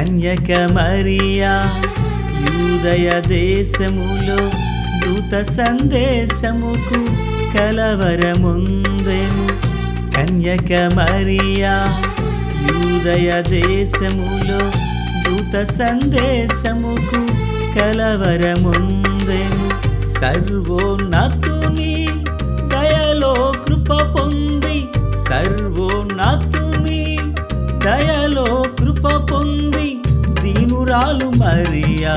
కన్యక మరియా యూదయ దేశములో దూత సందేశముకు కలవరముందెను. కన్యక మరియా యూదయ దేశములో దూత సందేశముకు కలవరముందెను. సర్వోన్నతుని దయలో కృప పొంది, సర్వోన్నతుని దయలో కృప పొంది, దీనురాలు మరియా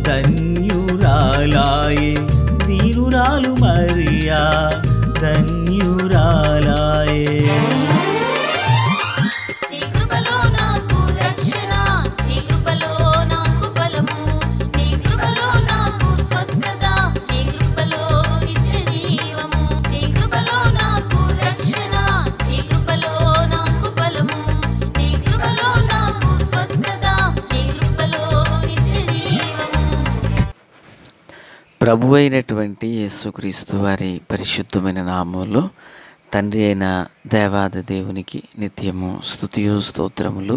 ధన్యురాలాయే. దీనురాలు మరియా ధన్యురాలాయే. ప్రభు అయినటువంటి యేసుక్రీస్తు వారి పరిశుద్ధమైన నామంలో తండ్రి అయిన దేవాది దేవునికి నిత్యము స్తుతియు స్తోత్రములు,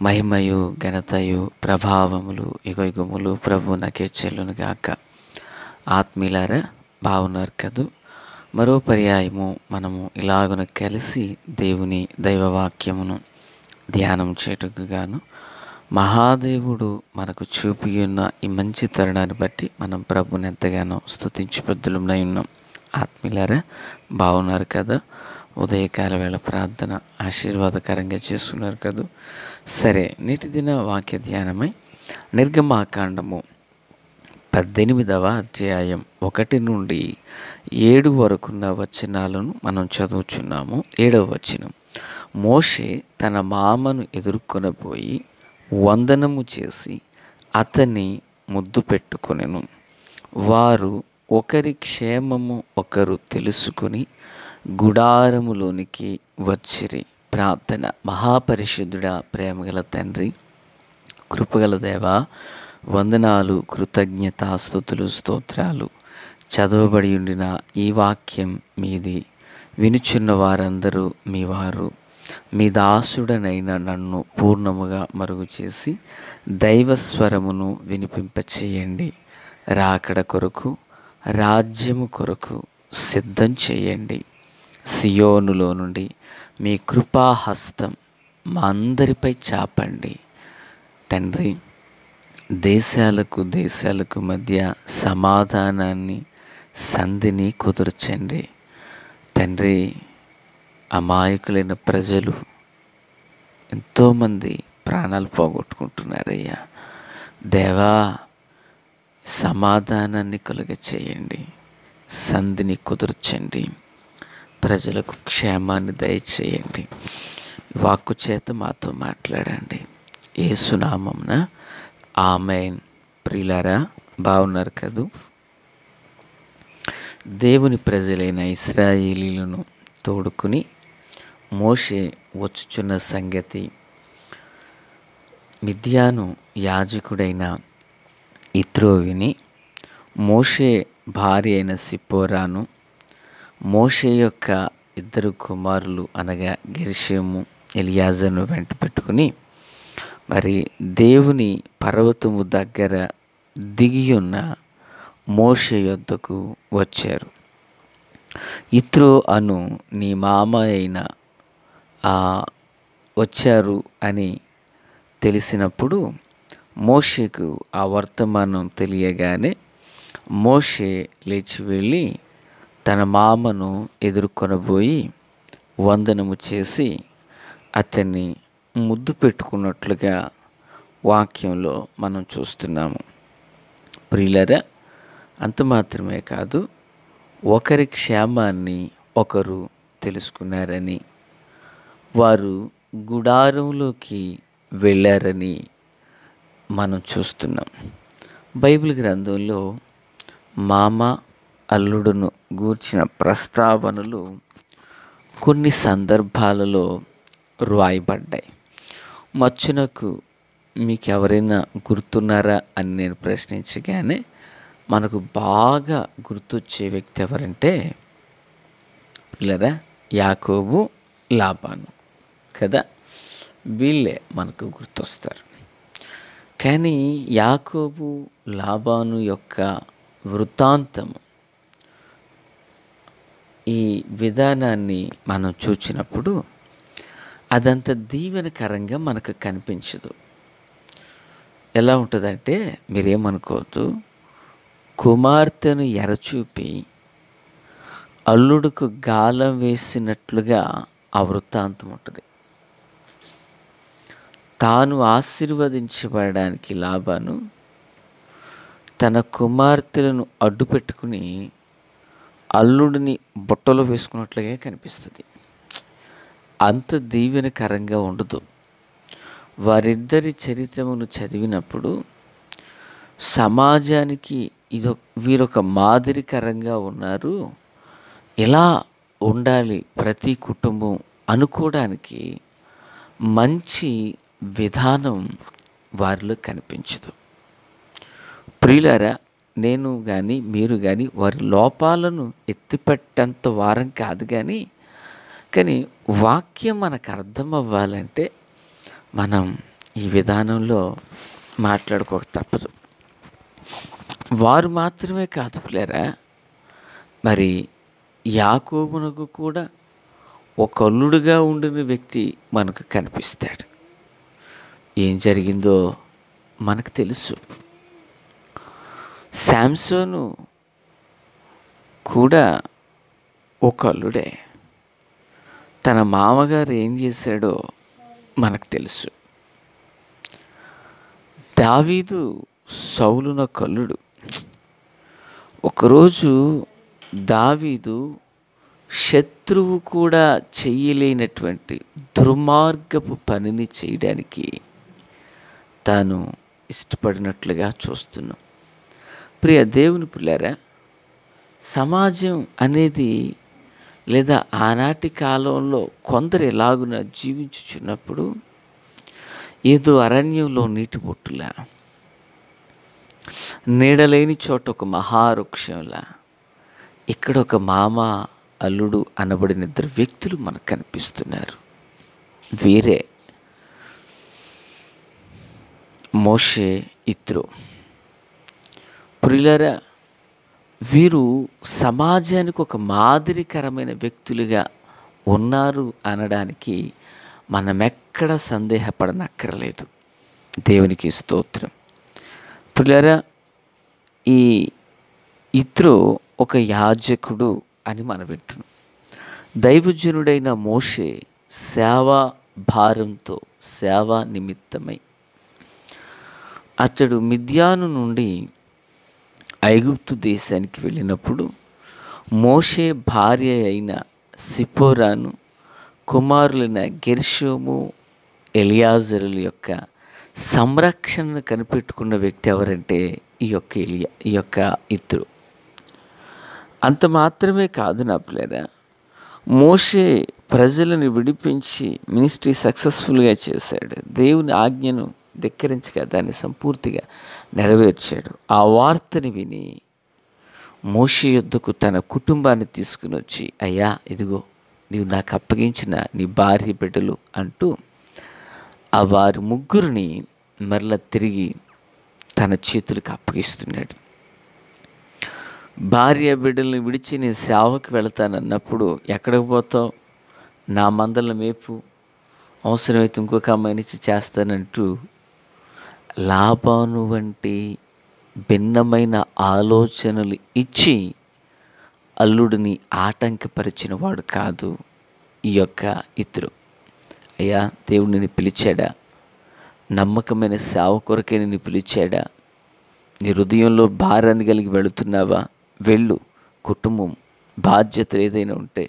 మహిమయు ఘనతయు ప్రభావములు యుగయుగములు ప్రభు నాకే చెల్లును గాక. ఆత్మీయులారా, బాగున్నారు కదూ? మరో పర్యాయము మనము ఇలాగున కలిసి దేవుని దైవవాక్యమును ధ్యానం చేయుటకు గాను మహాదేవుడు మనకు చూపియున్న ఈ మంచి తరుణాన్ని బట్టి మనం ప్రభుని ఎంతగానో స్తుతించి బద్దులమై ఉన్నాం. ఆత్మీయులారా, బాగున్నారు కదా? ఉదయకాల వేళ ప్రార్థన ఆశీర్వాదకరంగా చేస్తున్నారు కదా? సరే, నేటి దిన వాక్య ధ్యానమై నిర్గమాకాండము 18వ అధ్యాయం 1 నుండి 7 వరకున్న వచనాలను మనం చదువుచున్నాము. 7వ వచనం: మోషే తన మామను ఎదుర్కొనబోయి వందనము చేసి అతన్ని ముద్దు పెట్టుకొనెను. వారు ఒకరి క్షేమము ఒకరు తెలుసుకుని గుడారములోనికి వచ్చిరి. ప్రార్థన. మహాపరిశుద్ధుడా, ప్రేమగల తండ్రి, కృపగల దేవా, వందనాలు, కృతజ్ఞతాస్తుతులు, స్తోత్రాలు. చదవబడి ఉండిన ఈ వాక్యం మీది. వినుచున్న వారందరూ మీ వారు. మీ దాసుడనైన నన్ను పూర్ణముగా మరుగు చేసి దైవస్వరమును వినిపింపచేయండి. రాకడ కొరకు, రాజ్యము కొరకు సిద్ధం చేయండి. సియోనులో నుండి మీ కృపాహస్తం మా అందరిపై చాపండి. తండ్రి, దేశాలకు మధ్య సమాధానాన్ని, సంధిని కుదుర్చండి. తండ్రి, అమాయకులైన ప్రజలు ఎంతోమంది ప్రాణాలు పోగొట్టుకుంటున్నారయ్యా. దేవా, సమాధానాన్ని కలుగ చేయండి, సంధిని కుదుర్చండి, ప్రజలకు క్షేమాన్ని దయచేయండి. వాక్కు చేత మాతో మాట్లాడండి. యేసునామమున ఆమేన్. ప్రియులారా, బాగున్నారు కదూ? దేవుని ప్రజలైన ఇశ్రాయేలీయులను తోడుకుని మోషే వచ్చుచున్న సంగతి మిద్యాను యాజకుడైన యిత్రో విని, మోషే భార్య అయిన సిప్పోరాను, మోషే యొక్క 2 కుమారులు అనగా గెర్షోము, ఎలియాజరును వెంట పెట్టుకుని మరి దేవుని పర్వతము దగ్గర దిగియున్న మోషే యొద్దకు వచ్చారు. యిత్రో అను నీ మామ అయిన వచ్చారు అని తెలిసినప్పుడు మోషేకు ఆ వర్తమానం తెలియగానే మోషే లేచి వెళ్ళి తన మామను ఎదుర్కొనబోయి వందనము చేసి అతన్ని ముద్దు పెట్టుకున్నట్లుగా వాక్యంలో మనం చూస్తున్నాము. ప్రియులారా, అంత మాత్రమే కాదు, ఒకరి క్షేమాన్ని ఒకరు తెలుసుకున్నారని, వారు గుడారంలోకి వెళ్ళారని మనం చూస్తున్నాం. బైబిల్ గ్రంథంలో మామ అల్లుడును గూర్చిన ప్రస్తావనలు కొన్ని సందర్భాలలో రాయబడ్డాయి. మచ్చునకు మీకు ఎవరైనా గుర్తున్నారా అని నేను ప్రశ్నించగానే మనకు బాగా గుర్తొచ్చే వ్యక్తి ఎవరంటే పిల్లరా యాకోబు, లాబాను కదా. వీళ్ళే మనకు గుర్తొస్తారు. కానీ యాకోబు లాబాను యొక్క వృత్తాంతము ఈ విధానాన్ని మనం చూచినప్పుడు అదంత దీవెనకరంగా మనకు కనిపించదు. ఎలా ఉంటుందంటే, మీరేమనుకోవద్దు, కుమార్తెను ఎరచూపి అల్లుడుకు గాలం వేసినట్లుగా ఆ వృత్తాంతం ఉంటుంది. తాను ఆశీర్వదించబడడానికి లాబాను తన కుమార్తెలను అడ్డు పెట్టుకుని అల్లుడిని బుట్టలో వేసుకున్నట్లుగా కనిపిస్తుంది. అంత దీవెనకరంగా ఉండదు. వారిద్దరి చరిత్రమును చదివినప్పుడు సమాజానికి వీరొక మాదిరికరంగా ఉన్నారు, ఎలా ఉండాలి ప్రతి కుటుంబం అనుకోవడానికి మంచి విధానం వారిలో కనిపించదు. ప్రియులారా, నేను కానీ మీరు కానీ వారి లోపాలను ఎత్తిపెట్టేంత వారం కాదు, కానీ వాక్యం మనకు అర్థం అవ్వాలంటే మనం ఈ విధానంలో మాట్లాడుకోక తప్పదు. వారు మాత్రమే కాదు ప్రియులారా, మరి యాకోబునకు కూడా ఒక అల్లుడుగా ఉండిన వ్యక్తి మనకు కనిపిస్తాడు. ఏం జరిగిందో మనకు తెలుసు. శాంసోను కూడా ఒక అల్లుడే. తన మామగారు ఏం చేశాడో మనకు తెలుసు. దావీదు సౌలున కల్లుడు. ఒకరోజు దావీదు శత్రువు కూడా చేయలేనటువంటి దుర్మార్గపు పనిని చేయడానికి తాను ఇష్టపడినట్లుగా చూస్తున్నాం. ప్రియ దేవుని పిల్లారా, సమాజం అనేది లేదా ఆనాటి కాలంలో కొందరు ఎలాగున జీవించుచున్నప్పుడు ఏదో అరణ్యంలో నీటి బొట్టులా, నీడలేని చోట ఒక మహావృక్షంలా, ఇక్కడ ఒక మామ అల్లుడు అనబడిన ఇద్దరు వ్యక్తులు మనకు కనిపిస్తున్నారు. వీరే మోషే, యిత్రో. ప్రియులారా, వీరు సమాజానికి ఒక మాదిరికరమైన వ్యక్తులుగా ఉన్నారు అనడానికి మనమెక్కడ సందేహపడనక్కర్లేదు. దేవునికి స్తోత్రం. ప్రియులారా, ఈ యిత్రో ఒక యాజకుడు అని మనం వింటున్నాం. దైవజనుడైన మోషే సేవా భారంతో, సేవా నిమిత్తమై అతడు మిద్యాను నుండి ఐగుప్తు దేశానికి వెళ్ళినప్పుడు మోషే భార్య అయిన సిపోరాను, కుమారులైన గెర్షోము, ఎలియాజరుల యొక్క సంరక్షణను కనిపెట్టుకున్న వ్యక్తి ఎవరంటే ఈ యొక్క యిత్రో. అంత మాత్రమే కాదు నా పిల్లరా, మోషే ప్రజలను విడిపించి మినిస్ట్రీ సక్సెస్ఫుల్గా చేశాడు. దేవుని ఆజ్ఞను ధిక్కరించగా దాన్ని సంపూర్తిగా నెరవేర్చాడు. ఆ వార్తని విని మోషే యొద్దకు తన కుటుంబాన్ని తీసుకుని వచ్చి, అయ్యా ఇదిగో నీవు నాకు అప్పగించిన నీ భార్య బిడ్డలు అంటూ ఆ వారి ముగ్గురిని మరలా తిరిగి తన చేతులకు అప్పగిస్తున్నాడు. భార్య బిడ్డల్ని విడిచి నేను సేవకు వెళతానన్నప్పుడు, ఎక్కడికి పోతావు, నా మందల మేపు, అవసరమైతే ఇంకొక అమ్మాయినిచ్చి చేస్తానంటూ లాబాను వంటి భిన్నమైన ఆలోచనలు ఇచ్చి అల్లుడిని ఆటంకపరిచిన వాడు కాదు ఈ యొక్క యిత్రో. అయ్యా, దేవుడు నిన్ను పిలిచాడా? నమ్మకమైన సేవ కొరకే నిన్ను పిలిచాడా? నీ హృదయంలో భారాన్ని కలిగి వెళుతున్నావా? వెళ్ళు. కుటుంబం బాధ్యతలు ఏదైనా ఉంటే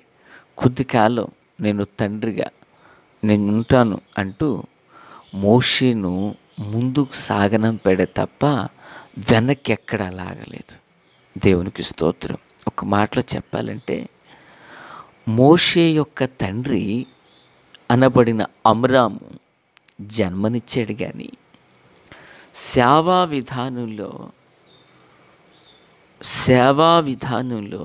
కొద్ది కాలం నేను తండ్రిగా నేను ఉంటాను అంటూ మోషేను ముందుకు సాగనంపాడే తప్ప వెనక్కి ఎక్కడా లాగలేదు. దేవునికి స్తోత్రం. ఒక మాటలో చెప్పాలంటే, మోషే యొక్క తండ్రి అనబడిన అమ్రాము జన్మనిచ్చాడు, కానీ సేవా విధానంలో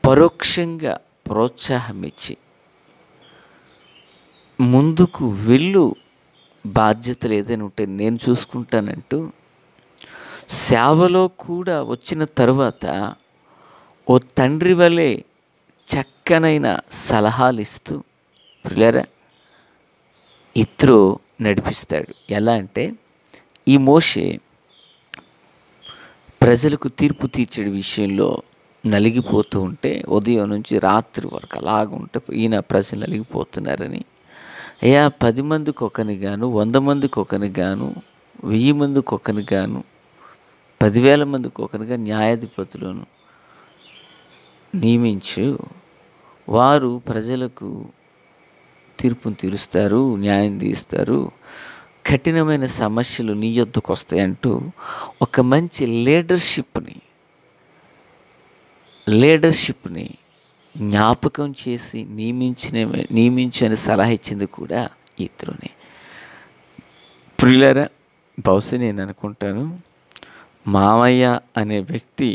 పరోక్షంగా ప్రోత్సాహం ఇచ్చి ముందుకు వెళ్ళు బాధ్యతలు ఏదైనా ఉంటే నేను చూసుకుంటానంటూ సేవలో కూడా వచ్చిన తరువాత ఓ తండ్రి వలె చక్కనైన సలహాలు ఇస్తూ ప్రియులారా ఇత్రో నడిపిస్తాడు. ఎలా అంటే ఈ మోషే ప్రజలకు తీర్పు తీర్చే విషయంలో నలిగిపోతూ ఉంటే ఉదయం నుంచి రాత్రి వరకు అలాగుంటే ఈయన ప్రజలు నలిగిపోతున్నారని, అయ్యా 10 మందికి ఒకని గాను 100 మందికి ఒకని గాను 1000 మందికి ఒకని గాను 10,000 మందికి ఒకనిగా న్యాయాధిపతులను నియమించు, వారు ప్రజలకు తీర్పును తీరుస్తారు, న్యాయం తీస్తారు, కఠినమైన సమస్యలు నీ యొద్దకు వస్తాయంటూ ఒక మంచి లీడర్షిప్ని జ్ఞాపకం చేసి నియమించు అని సలహా ఇచ్చింది కూడా ఇతరునే. ప్రియులారా బహుశా నేను అనుకుంటాను, మామయ్య అనే వ్యక్తి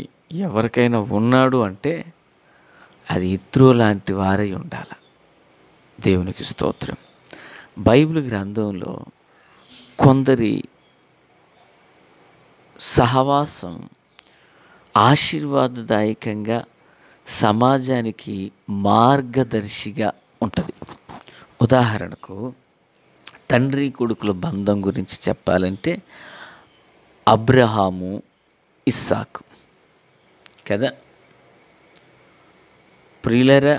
ఎవరికైనా ఉన్నాడు అంటే అది ఇత్రో లాంటి వారై ఉండాలి. దేవునికి స్తోత్రం. బైబిల్ గ్రంథంలో కొందరి సహవాసం ఆశీర్వాదదాయకంగా సమాజానికి మార్గదర్శిగా ఉంటుంది. ఉదాహరణకు తండ్రి కొడుకుల బంధం గురించి చెప్పాలంటే అబ్రహాము ఇస్సాకు కదా. ప్రియులరా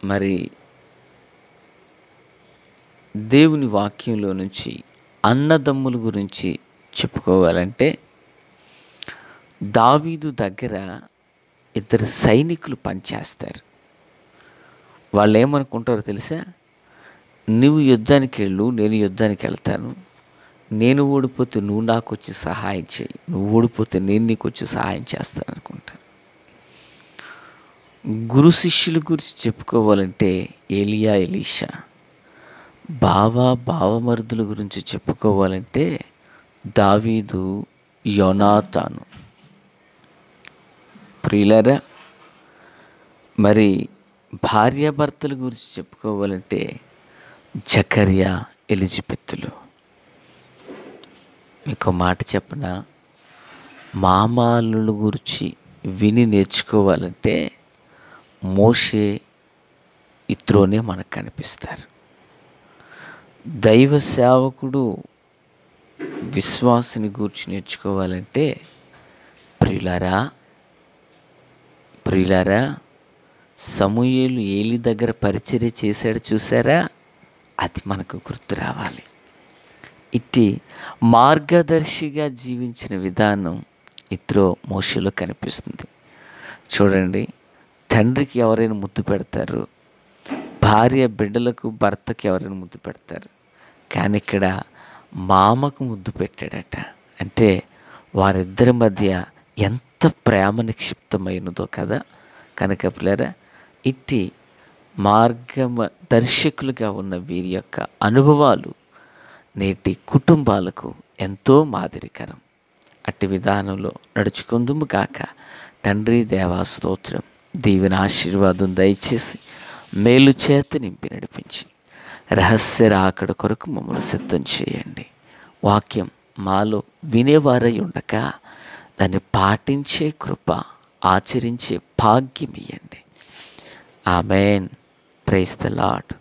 మరి దేవుని వాక్యంలో నుంచి అన్నదమ్ముల గురించి చెప్పుకోవాలంటే దావీదు దగ్గర 2 సైనికులు పనిచేస్తారు. వాళ్ళు ఏమనుకుంటారో తెలుసా, నువ్వు యుద్ధానికి వెళ్ళు, నేను యుద్ధానికి వెళ్తాను, నేను ఓడిపోతే నువ్వు నాకు వచ్చి సహాయం చేయి, నువ్వు ఓడిపోతే నేను నీకు వచ్చి సహాయం చేస్తాను అనుకుంటాను. గురు శిష్యుల గురించి చెప్పుకోవాలంటే ఏలియా ఎలీషా, బావమరుదుల గురించి చెప్పుకోవాలంటే దావీదు యోనాతాను. ప్రియులారా మరి భార్యాభర్తల గురించి చెప్పుకోవాలంటే జకర్యా ఎలిజబెత్తులు. మీకు మాట చెప్పనా, మామాళ్ళ గురించి విని నేర్చుకోవాలంటే మోషే ఇత్రోనే మనకు కనిపిస్తారు. దైవ సేవకుడు విశ్వాసిని గురించి నేర్చుకోవాలంటే ప్రియులారా సమూయేలు ఏలి దగ్గర పరిచర్య చేశాడు చూసారా, అది మనకు గుర్తు రావాలి. ఇట్టి మార్గదర్శిగా జీవించిన విధానం ఇత్రో మోషేలో కనిపిస్తుంది. చూడండి, తండ్రికి ఎవరైనా ముద్దు పెడతారు, భార్య బిడ్డలకు భర్తకి ఎవరైనా ముద్దు పెడతారు, కానీ ఇక్కడ మామకు ముద్దు పెట్టాడట. అంటే వారిద్దరి మధ్య ఎంత ప్రేమ నిక్షిప్తమైనదో కదా. కనుక పిల్లరా ఇట్టి మార్గదర్శకులుగా ఉన్న వీరి యొక్క అనుభవాలు నేటి కుటుంబాలకు ఎంతో మాదిరికరం. అట్టి విధానంలో నడుచుకుందుము గాక. తండ్రి దేవా స్తోత్రం. దీవెన ఆశీర్వాదం దయచేసి మేలు చేత నింపి నడిపించి రహస్య రాకడ కొరకు మమ్మల్ని సిద్ధం చేయండి. వాక్యం మాలో వినేవారై ఉండక దాన్ని పాటించే కృప, ఆచరించే భాగ్యం ఇయ్యండి. ఆమేన్. Praise the lord.